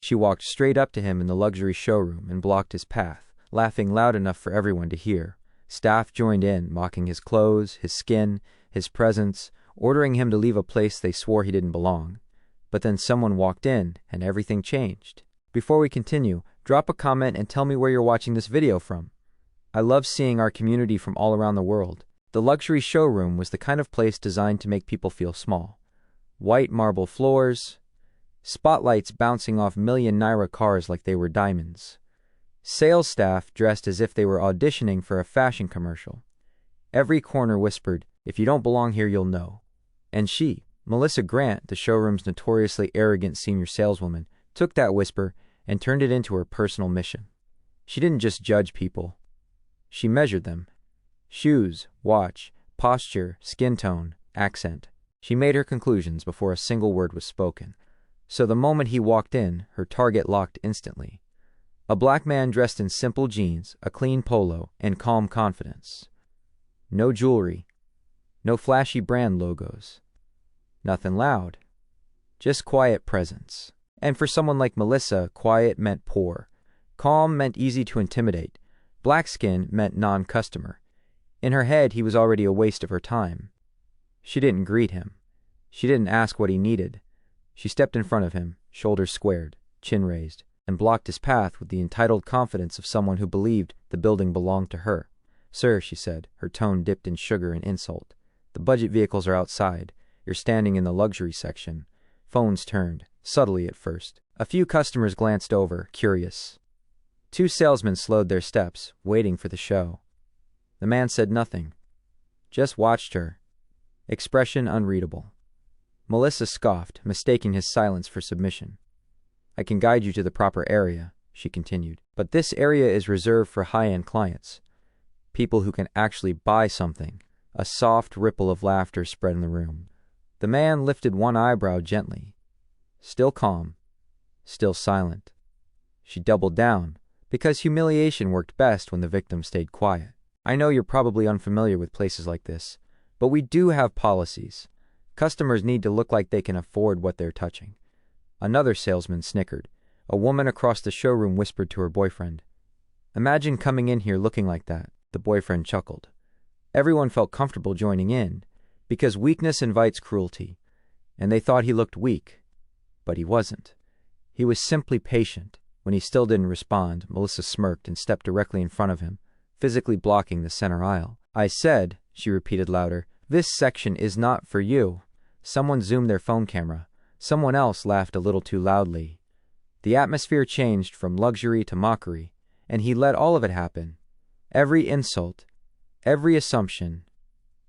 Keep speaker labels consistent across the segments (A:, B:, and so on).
A: She walked straight up to him in the luxury showroom and blocked his path, laughing loud enough for everyone to hear. Staff joined in, mocking his clothes, his skin, his presence, ordering him to leave a place they swore he didn't belong. But then someone walked in, and everything changed. Before we continue, drop a comment and tell me where you're watching this video from. I love seeing our community from all around the world. The luxury showroom was the kind of place designed to make people feel small. White marble floors, spotlights bouncing off million-naira cars like they were diamonds. Sales staff dressed as if they were auditioning for a fashion commercial. Every corner whispered, "If you don't belong here, you'll know." And she, Melissa Grant, the showroom's notoriously arrogant senior saleswoman, took that whisper and turned it into her personal mission. She didn't just judge people. She measured them. Shoes, watch, posture, skin tone, accent. She made her conclusions before a single word was spoken. So the moment he walked in, her target locked instantly. A black man dressed in simple jeans, a clean polo, and calm confidence. No jewelry. No flashy brand logos. Nothing loud. Just quiet presence. And for someone like Melissa, quiet meant poor. Calm meant easy to intimidate. Black skin meant non-customer. In her head, he was already a waste of her time. She didn't greet him. She didn't ask what he needed. She stepped in front of him, shoulders squared, chin raised, and blocked his path with the entitled confidence of someone who believed the building belonged to her. "Sir," she said, her tone dipped in sugar and insult. "The budget vehicles are outside. You're standing in the luxury section." Phones turned, subtly at first. A few customers glanced over, curious. 2 salesmen slowed their steps, waiting for the show. The man said nothing, just watched her, expression unreadable. Melissa scoffed, mistaking his silence for submission. "I can guide you to the proper area," she continued, "but this area is reserved for high-end clients, people who can actually buy something." A soft ripple of laughter spread in the room. The man lifted one eyebrow gently. Still calm, still silent. She doubled down, because humiliation worked best when the victim stayed quiet. "I know you're probably unfamiliar with places like this, but we do have policies. Customers need to look like they can afford what they're touching." Another salesman snickered. A woman across the showroom whispered to her boyfriend, "Imagine coming in here looking like that." The boyfriend chuckled. Everyone felt comfortable joining in, because weakness invites cruelty, and they thought he looked weak. But he wasn't. He was simply patient. When he still didn't respond, Melissa smirked and stepped directly in front of him, physically blocking the center aisle. "I said," she repeated louder, "this section is not for you." Someone zoomed their phone camera. Someone else laughed a little too loudly. The atmosphere changed from luxury to mockery, and he let all of it happen. Every insult, every assumption,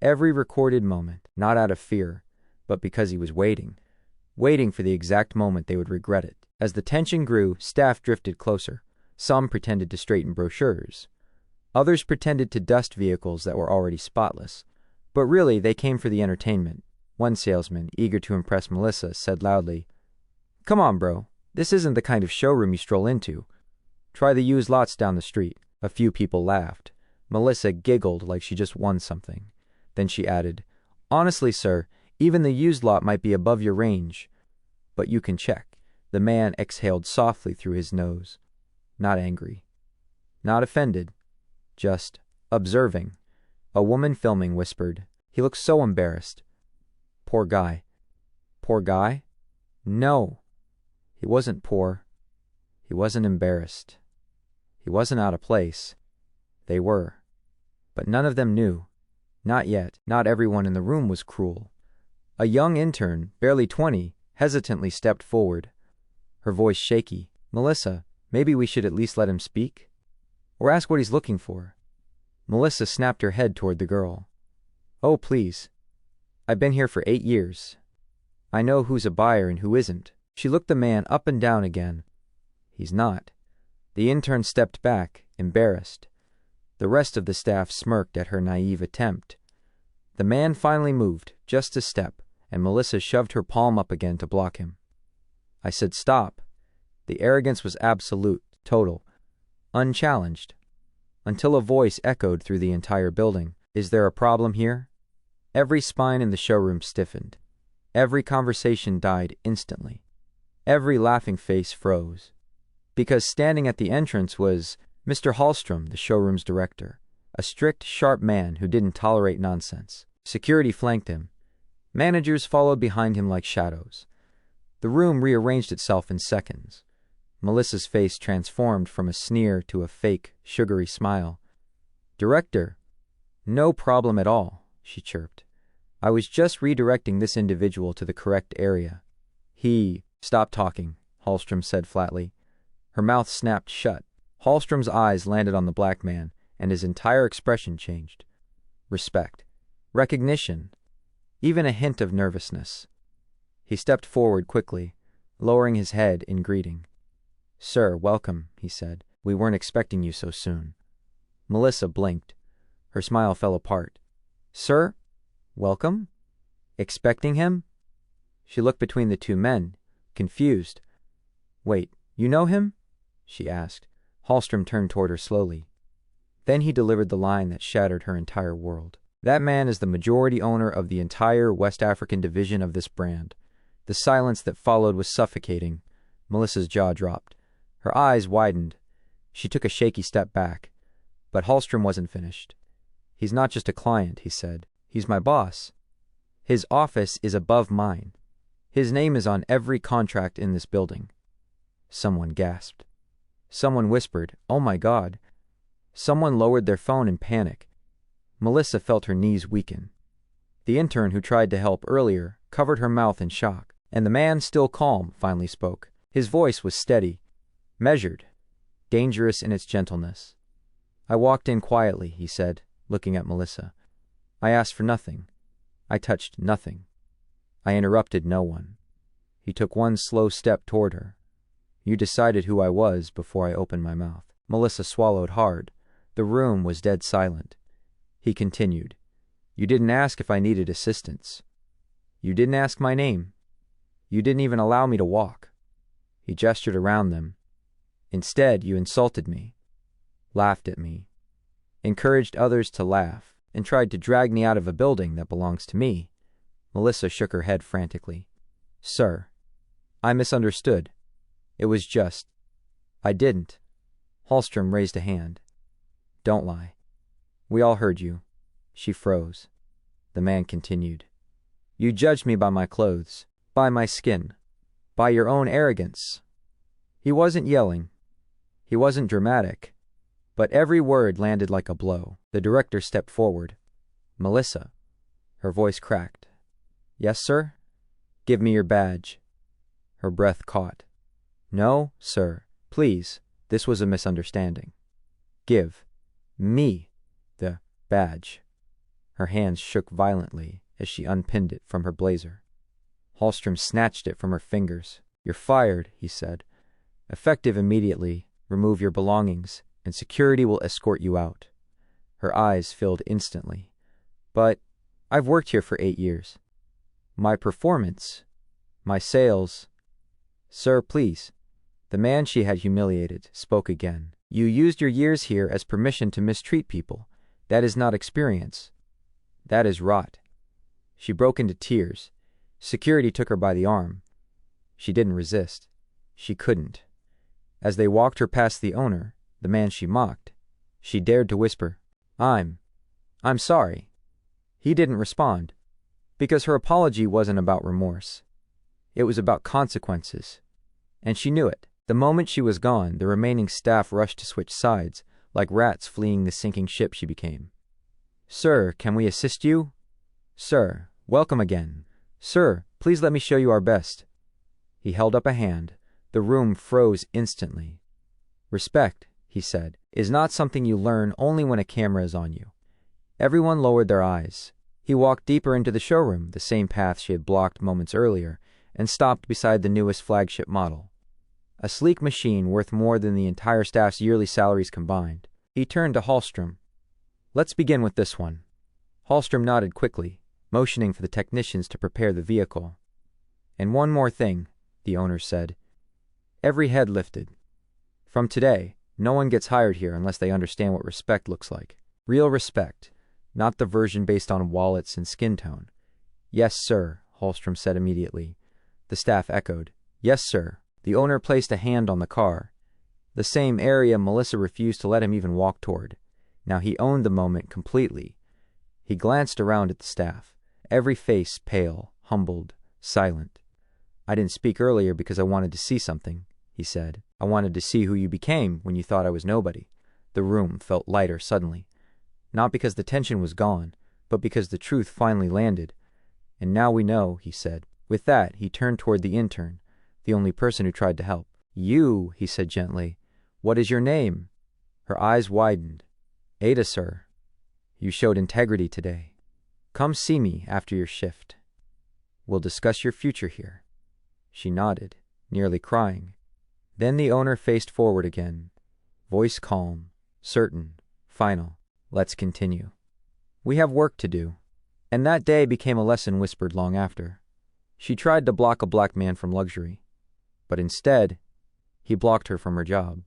A: every recorded moment, not out of fear, but because he was waiting for the exact moment they would regret it. As the tension grew, staff drifted closer. Some pretended to straighten brochures. Others pretended to dust vehicles that were already spotless. But really, they came for the entertainment. One salesman, eager to impress Melissa, said loudly, "Come on, bro. This isn't the kind of showroom you stroll into. Try the used lots down the street." A few people laughed. Melissa giggled like she just won something. Then she added, "Honestly, sir, even the used lot might be above your range. But you can check." The man exhaled softly through his nose. Not angry. Not offended. Just observing. A woman filming whispered, "He looks so embarrassed." Poor guy. Poor guy? No. He wasn't poor. He wasn't embarrassed. He wasn't out of place. They were. But none of them knew. Not yet. Not everyone in the room was cruel. A young intern, barely 20, hesitantly stepped forward, her voice shaky. "Melissa, maybe we should at least let him speak? Or ask what he's looking for." Melissa snapped her head toward the girl. "Oh, please. I've been here for 8 years. I know who's a buyer and who isn't." She looked the man up and down again. "He's not." The intern stepped back, embarrassed. The rest of the staff smirked at her naive attempt. The man finally moved, just a step, and Melissa shoved her palm up again to block him. "I said stop." The arrogance was absolute, total, unchallenged, until a voice echoed through the entire building. "Is there a problem here?" Every spine in the showroom stiffened. Every conversation died instantly. Every laughing face froze. Because standing at the entrance was Mr. Hallstrom, the showroom's director, a strict, sharp man who didn't tolerate nonsense. Security flanked him. Managers followed behind him like shadows. The room rearranged itself in seconds. Melissa's face transformed from a sneer to a fake, sugary smile. "Director." "No problem at all," she chirped. "I was just redirecting this individual to the correct area." "Stop talking," Hallstrom said flatly. Her mouth snapped shut. Hallstrom's eyes landed on the black man, and his entire expression changed. Respect. Recognition. Even a hint of nervousness. He stepped forward quickly, lowering his head in greeting. "Sir, welcome," he said. "We weren't expecting you so soon." Melissa blinked. Her smile fell apart. "Sir? Welcome? Expecting him?" She looked between the two men, confused. "Wait, you know him?" she asked. Hallstrom turned toward her slowly. Then he delivered the line that shattered her entire world. "That man is the majority owner of the entire West African division of this brand." The silence that followed was suffocating. Melissa's jaw dropped. Her eyes widened. She took a shaky step back. But Hallstrom wasn't finished. "He's not just a client," he said. "He's my boss. His office is above mine. His name is on every contract in this building." Someone gasped. Someone whispered, "Oh my God." Someone lowered their phone in panic. Melissa felt her knees weaken. The intern who tried to help earlier covered her mouth in shock, and the man, still calm, finally spoke. His voice was steady, measured, dangerous in its gentleness. "I walked in quietly," he said, looking at Melissa. "I asked for nothing. I touched nothing. I interrupted no one." He took one slow step toward her. "You decided who I was before I opened my mouth." Melissa swallowed hard. The room was dead silent. He continued, "You didn't ask if I needed assistance. You didn't ask my name. You didn't even allow me to walk." He gestured around them. "Instead, you insulted me, laughed at me, encouraged others to laugh, and tried to drag me out of a building that belongs to me." Melissa shook her head frantically. "Sir, I misunderstood. It was just. I didn't." Hallstrom raised a hand. "Don't lie. We all heard you." She froze. The man continued. "You judged me by my clothes, by my skin, by your own arrogance." He wasn't yelling. He wasn't dramatic. But every word landed like a blow. The director stepped forward. "Melissa." Her voice cracked. "Yes, sir?" "Give me your badge." Her breath caught. "No, sir. Please. This was a misunderstanding. Give me the badge." Her hands shook violently as she unpinned it from her blazer. Hallstrom snatched it from her fingers. "You're fired," he said. "Effective immediately. Remove your belongings, and security will escort you out." Her eyes filled instantly. "But I've worked here for 8 years. My performance, my sales—" "Sir, please." The man she had humiliated spoke again. "You used your years here as permission to mistreat people. That is not experience. That is rot." She broke into tears. Security took her by the arm. She didn't resist. She couldn't. As they walked her past the owner, the man she mocked, she dared to whisper, I'm sorry." He didn't respond, because her apology wasn't about remorse. It was about consequences. And she knew it. The moment she was gone, the remaining staff rushed to switch sides, like rats fleeing the sinking ship she became. "Sir, can we assist you?" "Sir, welcome again." "Sir, please let me show you our best." He held up a hand. The room froze instantly. "Respect," he said, "is not something you learn only when a camera is on you." Everyone lowered their eyes. He walked deeper into the showroom, the same path she had blocked moments earlier, and stopped beside the newest flagship model. A sleek machine worth more than the entire staff's yearly salaries combined. He turned to Hallstrom. "Let's begin with this one." Hallstrom nodded quickly, motioning for the technicians to prepare the vehicle. "And one more thing," the owner said. Every head lifted. "From today, no one gets hired here unless they understand what respect looks like. Real respect, not the version based on wallets and skin tone." "Yes, sir," Hallstrom said immediately. The staff echoed, Yes, sir. The owner placed a hand on the car, the same area Melissa refused to let him even walk toward. Now he owned the moment completely. He glanced around at the staff, every face pale, humbled, silent. I didn't speak earlier because I wanted to see something, he said. I wanted to see who you became when you thought I was nobody. The room felt lighter suddenly. Not because the tension was gone, but because the truth finally landed. And now we know, he said. With that, he turned toward the intern, the only person who tried to help. You, he said gently. What is your name? Her eyes widened. Ada, sir. You showed integrity today. Come see me after your shift. We'll discuss your future here. She nodded, nearly crying. Then the owner faced forward again, voice calm, certain, final. Let's continue. We have work to do. And that day became a lesson whispered long after. She tried to block a black man from luxury, but instead, he blocked her from her job.